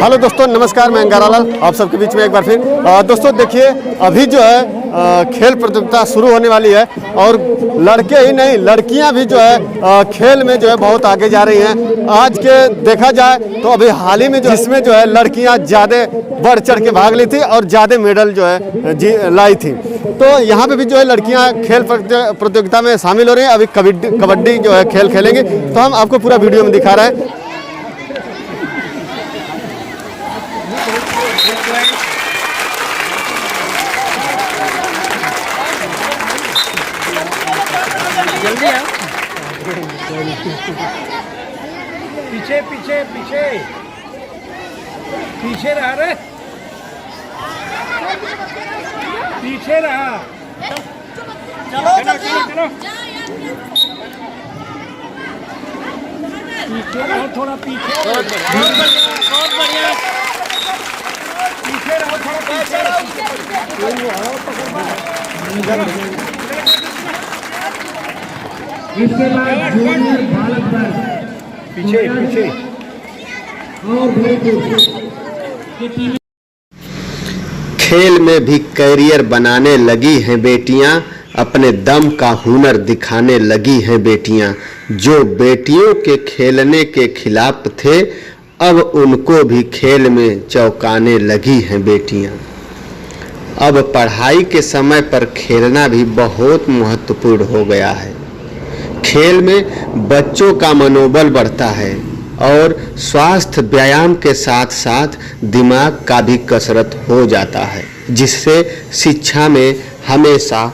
Hello दोस्तों, नमस्कार। मैं अंगारालाल आप सबके बीच में एक बार फिर। दोस्तों देखिए, अभी जो है खेल प्रतियोगिता शुरू होने वाली है और लड़के ही नहीं लड़कियां भी जो है खेल में जो है बहुत आगे जा रही हैं। आज के देखा जाए तो अभी हाल ही में जिसमें जो है लड़कियां ज़्यादा बढ़ चढ़ के भाग ली थी और ज़्यादा मेडल जो है लाई थी। तो यहाँ पे भी जो है लड़कियां खेल प्रतियोगिता में शामिल हो रही हैं। अभी कबड्डी जो है खेल खेलेंगे, तो हम आपको पूरा वीडियो में दिखा रहे हैं। जल्दी आओ। पीछे पीछे पीछे पीछे रहा रे, पीछे रहा। चलो चलो चलो पीछे रहो, थोड़ा पीछे। बहुत बढ़िया। पीछे रहो, थोड़ा पीछे। इसके बाद जूनियर बालक वर्ग पीछे पीछे और की टीम खेल में भी करियर बनाने लगी हैं बेटियां, अपने दम का हुनर दिखाने लगी हैं बेटियां। जो बेटियों के खेलने के खिलाफ थे, अब उनको भी खेल में चौंकाने लगी हैं बेटियां। अब पढ़ाई के समय पर खेलना भी बहुत महत्वपूर्ण हो गया है। खेल में बच्चों का मनोबल बढ़ता है और स्वास्थ्य व्यायाम के साथ साथ दिमाग का भी कसरत हो जाता है, जिससे शिक्षा में हमेशा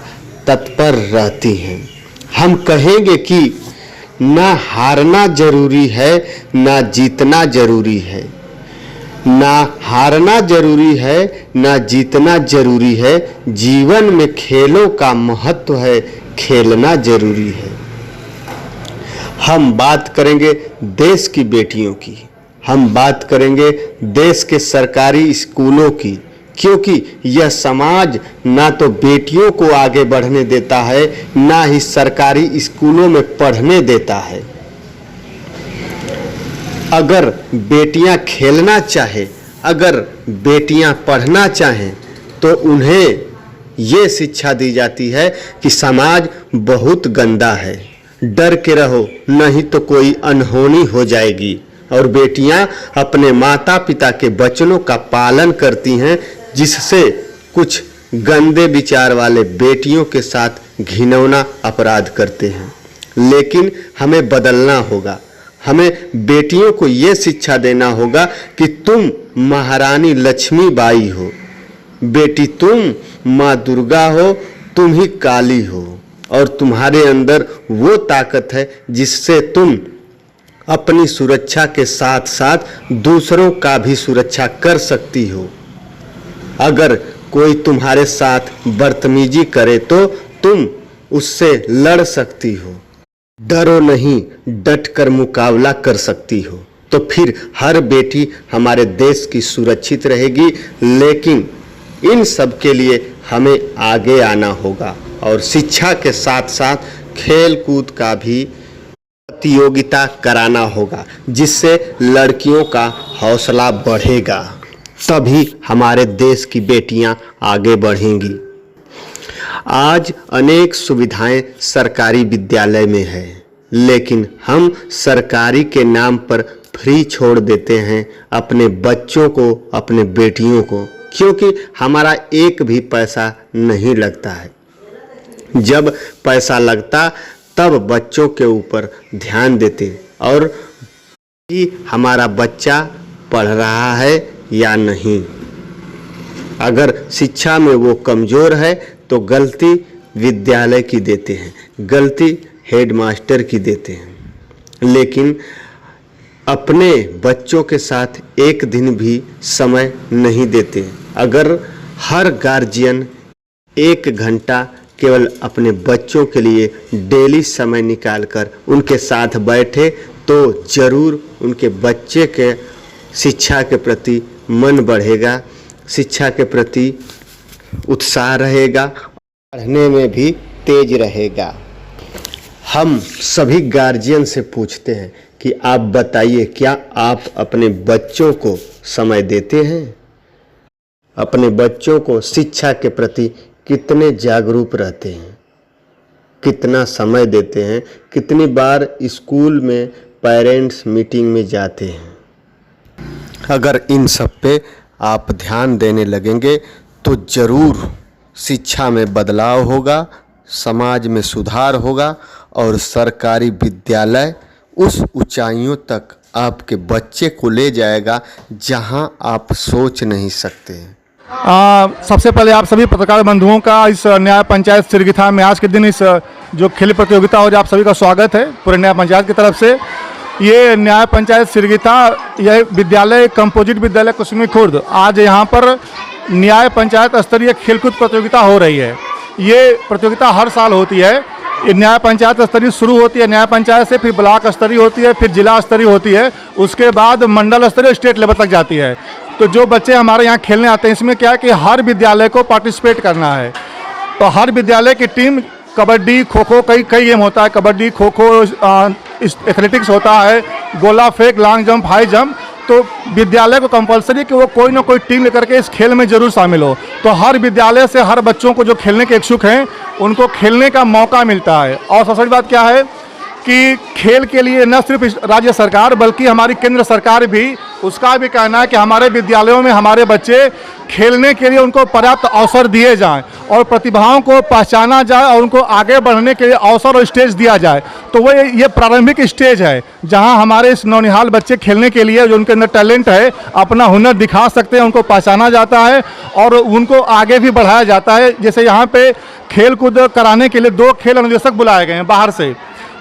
तत्पर रहती हैं। हम कहेंगे कि ना हारना जरूरी है, ना जीतना जरूरी है। ना हारना जरूरी है, ना जीतना जरूरी है। जीवन में खेलों का महत्व है, खेलना जरूरी है। हम बात करेंगे देश की बेटियों की, हम बात करेंगे देश के सरकारी स्कूलों की, क्योंकि यह समाज ना तो बेटियों को आगे बढ़ने देता है, ना ही सरकारी स्कूलों में पढ़ने देता है। अगर बेटियां खेलना चाहे, अगर बेटियां पढ़ना चाहें, तो उन्हें ये शिक्षा दी जाती है कि समाज बहुत गंदा है, डर के रहो, नहीं तो कोई अनहोनी हो जाएगी। और बेटियां अपने माता पिता के वचनों का पालन करती हैं, जिससे कुछ गंदे विचार वाले बेटियों के साथ घिनौना अपराध करते हैं। लेकिन हमें बदलना होगा। हमें बेटियों को ये शिक्षा देना होगा कि तुम महारानी लक्ष्मीबाई हो बेटी, तुम माँ दुर्गा हो, तुम ही काली हो, और तुम्हारे अंदर वो ताकत है जिससे तुम अपनी सुरक्षा के साथ साथ दूसरों का भी सुरक्षा कर सकती हो। अगर कोई तुम्हारे साथ बदतमीजी करे तो तुम उससे लड़ सकती हो। डरो नहीं, डट कर मुकाबला कर सकती हो। तो फिर हर बेटी हमारे देश की सुरक्षित रहेगी। लेकिन इन सब के लिए हमें आगे आना होगा और शिक्षा के साथ साथ खेल कूद का भी प्रतियोगिता कराना होगा, जिससे लड़कियों का हौसला बढ़ेगा। तभी हमारे देश की बेटियां आगे बढ़ेंगी। आज अनेक सुविधाएं सरकारी विद्यालय में है, लेकिन हम सरकारी के नाम पर फ्री छोड़ देते हैं अपने बच्चों को, अपने बेटियों को, क्योंकि हमारा एक भी पैसा नहीं लगता है। जब पैसा लगता तब बच्चों के ऊपर ध्यान देते और कि हमारा बच्चा पढ़ रहा है या नहीं। अगर शिक्षा में वो कमज़ोर है तो गलती विद्यालय की देते हैं, गलती हेडमास्टर की देते हैं। लेकिन अपने बच्चों के साथ एक दिन भी समय नहीं देते। अगर हर गार्जियन 1 घंटा केवल अपने बच्चों के लिए डेली समय निकालकर उनके साथ बैठे, तो ज़रूर उनके बच्चे के शिक्षा के प्रति मन बढ़ेगा, शिक्षा के प्रति उत्साह रहेगा, पढ़ने में भी तेज रहेगा। हम सभी गार्जियन से पूछते हैं कि आप बताइए, क्या आप अपने बच्चों को समय देते हैं? अपने बच्चों को शिक्षा के प्रति कितने जागरूक रहते हैं? कितना समय देते हैं? कितनी बार स्कूल में पेरेंट्स मीटिंग में जाते हैं? अगर इन सब पे आप ध्यान देने लगेंगे तो ज़रूर शिक्षा में बदलाव होगा, समाज में सुधार होगा और सरकारी विद्यालय उस ऊंचाइयों तक आपके बच्चे को ले जाएगा जहां आप सोच नहीं सकते। सबसे पहले आप सभी पत्रकार बंधुओं का इस न्याय पंचायत सिरगिथा में आज के दिन इस जो खेल प्रतियोगिता हो, आप सभी का स्वागत है पूरे न्याय पंचायत की तरफ से। ये न्याय पंचायत सिरगिथा यह विद्यालय कंपोजिट विद्यालय कुसुमी खुर्द, आज यहाँ पर न्याय पंचायत स्तरीय खेलकूद प्रतियोगिता हो रही है। ये प्रतियोगिता हर साल होती है। ये न्याय पंचायत स्तरीय शुरू होती है न्याय पंचायत से, फिर ब्लॉक स्तरीय होती है, फिर जिला स्तरीय होती है, उसके बाद मंडल स्तरीय स्टेट लेवल तक जाती है। तो जो बच्चे हमारे यहाँ खेलने आते हैं, इसमें क्या है कि हर विद्यालय को पार्टिसिपेट करना है। तो हर विद्यालय की टीम कबड्डी, खो खो, कई गेम होता है, कबड्डी, खो खो, एथलेटिक्स होता है, गोला फेंक, लॉन्ग जंप, हाई जंप। तो विद्यालय को कंपलसरी कि वो कोई ना कोई टीम लेकर के इस खेल में ज़रूर शामिल हो। तो हर विद्यालय से हर बच्चों को जो खेलने के इच्छुक हैं उनको खेलने का मौका मिलता है। और सबसे बड़ी बात क्या है कि खेल के लिए न सिर्फ राज्य सरकार बल्कि हमारी केंद्र सरकार भी, उसका भी कहना है कि हमारे विद्यालयों में हमारे बच्चे खेलने के लिए उनको पर्याप्त अवसर दिए जाएं और प्रतिभाओं को पहचाना जाए और उनको आगे बढ़ने के लिए अवसर और स्टेज दिया जाए। तो वो ये प्रारंभिक स्टेज है जहां हमारे इस नौनिहाल बच्चे खेलने के लिए जो उनके अंदर टैलेंट है, अपना हुनर दिखा सकते हैं, उनको पहचाना जाता है और उनको आगे भी बढ़ाया जाता है। जैसे यहाँ पे खेल कूद कराने के लिए 2 खेल अनुदेशक बुलाए गए हैं बाहर से,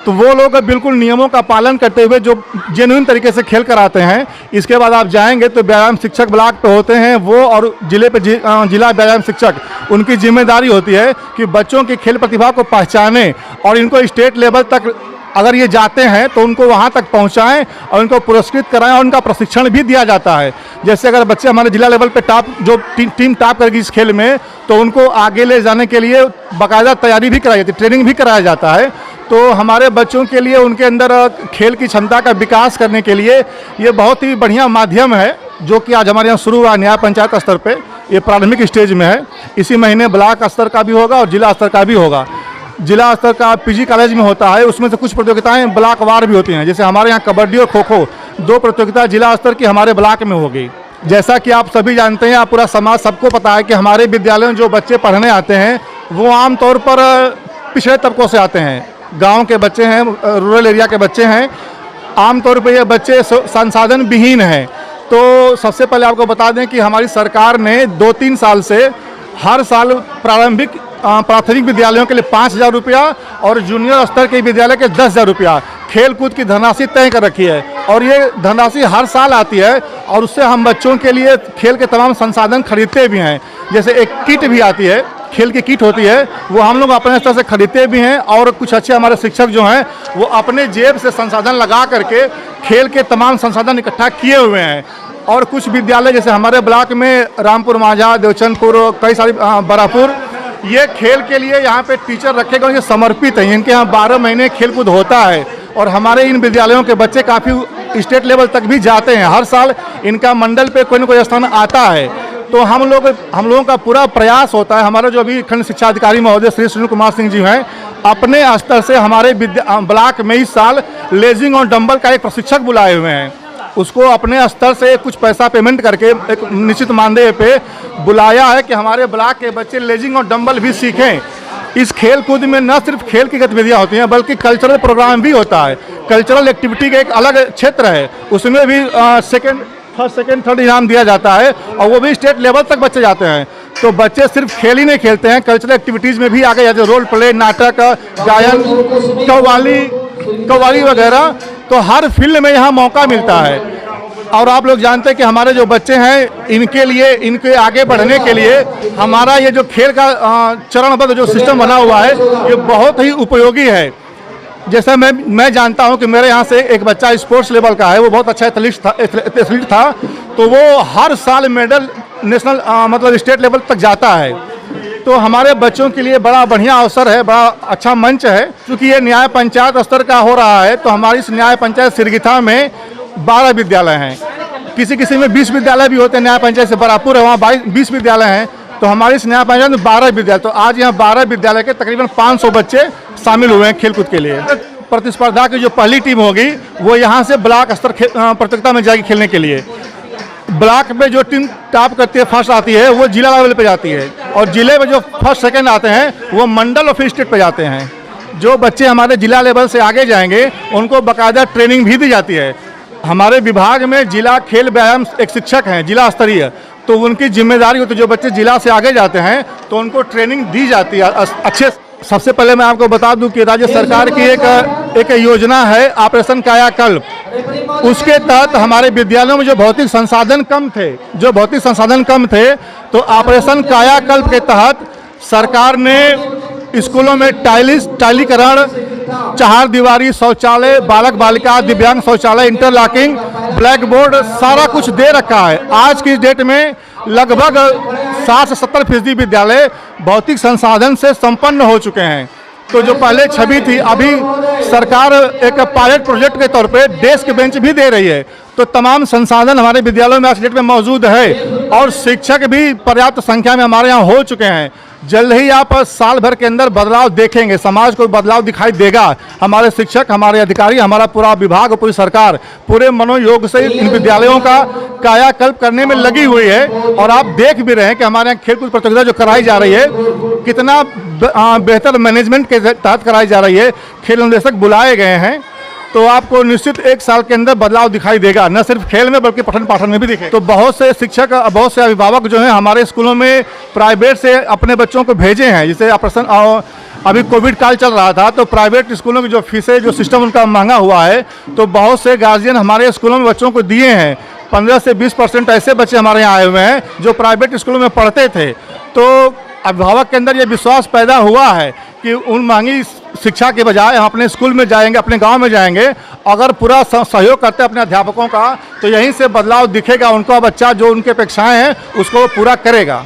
तो वो लोग बिल्कुल नियमों का पालन करते हुए जो जेन्युइन तरीके से खेल कराते हैं। इसके बाद आप जाएंगे तो व्यायाम शिक्षक ब्लॉक पे होते हैं वो, और जिले पे जिला व्यायाम शिक्षक, उनकी जिम्मेदारी होती है कि बच्चों की खेल प्रतिभा को पहचाने और इनको स्टेट लेवल तक अगर ये जाते हैं तो उनको वहाँ तक पहुँचाएँ और उनको पुरस्कृत कराएं और उनका प्रशिक्षण भी दिया जाता है। जैसे अगर बच्चे हमारे जिला लेवल पे टॉप, जो टीम टॉप करेगी इस खेल में, तो उनको आगे ले जाने के लिए बाकायदा तैयारी भी कराई जाती है, ट्रेनिंग भी कराया जाता है। तो हमारे बच्चों के लिए उनके अंदर खेल की क्षमता का विकास करने के लिए ये बहुत ही बढ़िया माध्यम है जो कि आज हमारे यहाँ शुरू हुआ न्याय पंचायत स्तर पे। ये प्रारंभिक स्टेज में है। इसी महीने ब्लॉक स्तर का भी होगा और जिला स्तर का भी होगा। जिला स्तर का पीजी कॉलेज में होता है, उसमें से कुछ प्रतियोगिताएं ब्लॉक वार भी होती हैं। जैसे हमारे यहाँ कबड्डी और खो खो 2 प्रतियोगिता जिला स्तर की हमारे ब्लॉक में होगी। जैसा कि आप सभी जानते हैं, आप पूरा समाज सबको पता है कि हमारे विद्यालयों में जो बच्चे पढ़ने आते हैं वो आमतौर पर पिछड़े तबकों से आते हैं। गांव के बच्चे हैं, रूरल एरिया के बच्चे हैं, आमतौर पर ये बच्चे संसाधन विहीन हैं। तो सबसे पहले आपको बता दें कि हमारी सरकार ने 2-3 साल से हर साल प्राथमिक विद्यालयों के लिए 5,000 रुपया और जूनियर स्तर के विद्यालय के 10,000 रुपया खेल कूद की धनराशि तय कर रखी है। और ये धनराशि हर साल आती है और उससे हम बच्चों के लिए खेल के तमाम संसाधन खरीदते भी हैं। जैसे एक किट भी आती है, खेल की किट होती है, वो हम लोग अपने स्तर से खरीदते भी हैं और कुछ अच्छे हमारे शिक्षक जो हैं वो अपने जेब से संसाधन लगा करके खेल के तमाम संसाधन इकट्ठा किए हुए हैं। और कुछ विद्यालय जैसे हमारे ब्लॉक में रामपुर माझा, देवचंदपुर, कई सारी बरापुर, ये खेल के लिए यहाँ पे टीचर रखे गए, ये समर्पित हैं। इनके यहाँ 12 महीने खेलकूद होता है और हमारे इन विद्यालयों के बच्चे काफ़ी स्टेट लेवल तक भी जाते हैं। हर साल इनका मंडल पे कोई न कोई स्थान आता है। तो हम लोगों का पूरा प्रयास होता है। हमारे जो अभी खंड शिक्षा अधिकारी महोदय श्री सुनील कुमार सिंह जी हैं, अपने स्तर से हमारे ब्लॉक में इस साल लेजिंग और डंबल का एक प्रशिक्षक बुलाए हुए हैं। उसको अपने स्तर से कुछ पैसा पेमेंट करके एक निश्चित मानदेय पे बुलाया है कि हमारे ब्लॉक के बच्चे लेजिंग और डंबल भी सीखें। इस खेल कूद में न सिर्फ खेल की गतिविधियां होती हैं बल्कि कल्चरल प्रोग्राम भी होता है। कल्चरल एक्टिविटी का एक अलग क्षेत्र है, उसमें भी फर्स्ट सेकंड थर्ड इनाम दिया जाता है और वो भी स्टेट लेवल तक बच्चे जाते हैं। तो बच्चे सिर्फ खेल ही नहीं खेलते हैं, कल्चरल एक्टिविटीज़ में भी आगे जाते हैं, रोल प्ले, नाटक, गायन, कव्वाली वगैरह। तो हर फील्ड में यहाँ मौका मिलता है। और आप लोग जानते हैं कि हमारे जो बच्चे हैं इनके लिए, इनके आगे बढ़ने के लिए हमारा ये जो खेल का चरणबद्ध जो सिस्टम बना हुआ है ये बहुत ही उपयोगी है। जैसा मैं जानता हूं कि मेरे यहाँ से एक बच्चा स्पोर्ट्स लेवल का है, वो बहुत अच्छा एथलीट था, तो वो हर साल मेडल नेशनल मतलब स्टेट लेवल तक जाता है। तो हमारे बच्चों के लिए बड़ा बढ़िया अवसर है, बड़ा अच्छा मंच है। क्योंकि ये न्याय पंचायत स्तर का हो रहा है, तो हमारी इस न्याय पंचायत सिरगिथा में 12 विद्यालय हैं। किसी किसी में 20 विद्यालय भी होते हैं। न्याय पंचायत से बरापुर है, वहाँ 20 विद्यालय हैं। तो हमारी इस न्याय पंचायत में 12 विद्यालय, तो आज यहाँ 12 विद्यालय के तकरीबन 500 बच्चे शामिल हुए हैं खेलकूद के लिए। प्रतिस्पर्धा की जो पहली टीम होगी वो यहाँ से ब्लॉक स्तर प्रतियोगिता में जाएगी खेलने के लिए। ब्लॉक में जो टीम टॉप करती है, फर्स्ट आती है, वो जिला लेवल पे जाती है, और जिले में जो फर्स्ट सेकंड आते हैं वो मंडल और फिर स्टेट पे जाते हैं। जो बच्चे हमारे जिला लेवल से आगे जाएंगे उनको बाकायदा ट्रेनिंग भी दी जाती है। हमारे विभाग में जिला खेल व्यायाम एक शिक्षक हैं जिला स्तरीय, तो उनकी जिम्मेदारी होती है जो बच्चे जिला से आगे जाते हैं तो उनको ट्रेनिंग दी जाती है अच्छे। सबसे पहले मैं आपको बता दूं कि राज्य सरकार की एक योजना है ऑपरेशन कायाकल्प। उसके तहत हमारे विद्यालयों में जो भौतिक संसाधन कम थे तो ऑपरेशन कायाकल्प के तहत सरकार ने स्कूलों में टाइलीकरण, 4 दीवारी शौचालय, बालक बालिका दिव्यांग शौचालय, इंटरलॉकिंग, ब्लैक बोर्ड, सारा कुछ दे रखा है। आज की डेट में लगभग 60 से 70% विद्यालय भौतिक संसाधन से संपन्न हो चुके हैं। तो जो पहले छवि थी, अभी सरकार एक पायलट प्रोजेक्ट के तौर पे डेस्क बेंच भी दे रही है। तो तमाम संसाधन हमारे विद्यालयों में आज डेट में मौजूद है, और शिक्षक भी पर्याप्त संख्या में हमारे यहाँ हो चुके हैं। जल्द ही आप साल भर के अंदर बदलाव देखेंगे, समाज को बदलाव दिखाई देगा। हमारे शिक्षक, हमारे अधिकारी, हमारा पूरा विभाग और पूरी सरकार पूरे मनोयोग से इन विद्यालयों का कायाकल्प करने में लगी हुई है। और आप देख भी रहे हैं कि हमारे यहाँ खेलकूद प्रतियोगिता जो कराई जा रही है कितना बेहतर मैनेजमेंट के तहत कराई जा रही है। खेल निदेशक बुलाए गए हैं, तो आपको निश्चित 1 साल के अंदर बदलाव दिखाई देगा, न सिर्फ खेल में बल्कि पठन पाठन में भी दिखे। तो बहुत से शिक्षक, बहुत से अभिभावक जो हैं हमारे स्कूलों में प्राइवेट से अपने बच्चों को भेजे हैं। जैसे ऑपरेशन अभी कोविड काल चल रहा था, तो प्राइवेट स्कूलों की जो फीसें, जो सिस्टम उनका महंगा हुआ है, तो बहुत से गार्जियन हमारे स्कूलों में बच्चों को दिए हैं। 15 से 20% ऐसे बच्चे हमारे यहाँ आए हुए हैं जो प्राइवेट स्कूलों में पढ़ते थे। तो अभिभावक के अंदर ये विश्वास पैदा हुआ है कि उन महंगी शिक्षा के बजाय हम अपने स्कूल में जाएंगे, अपने गांव में जाएंगे, अगर पूरा सहयोग करते हैं अपने अध्यापकों का, तो यहीं से बदलाव दिखेगा। उनको बच्चा जो उनकी अपेक्षाएं हैं उसको पूरा करेगा।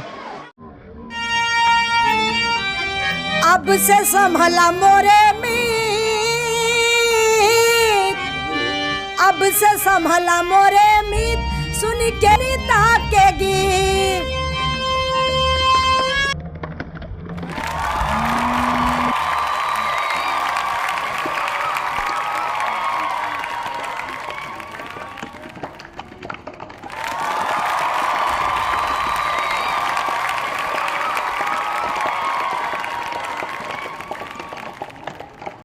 अब से संभला मोरे मीत, अब से संभला मोरे मीत, सुन के नीता के गीत।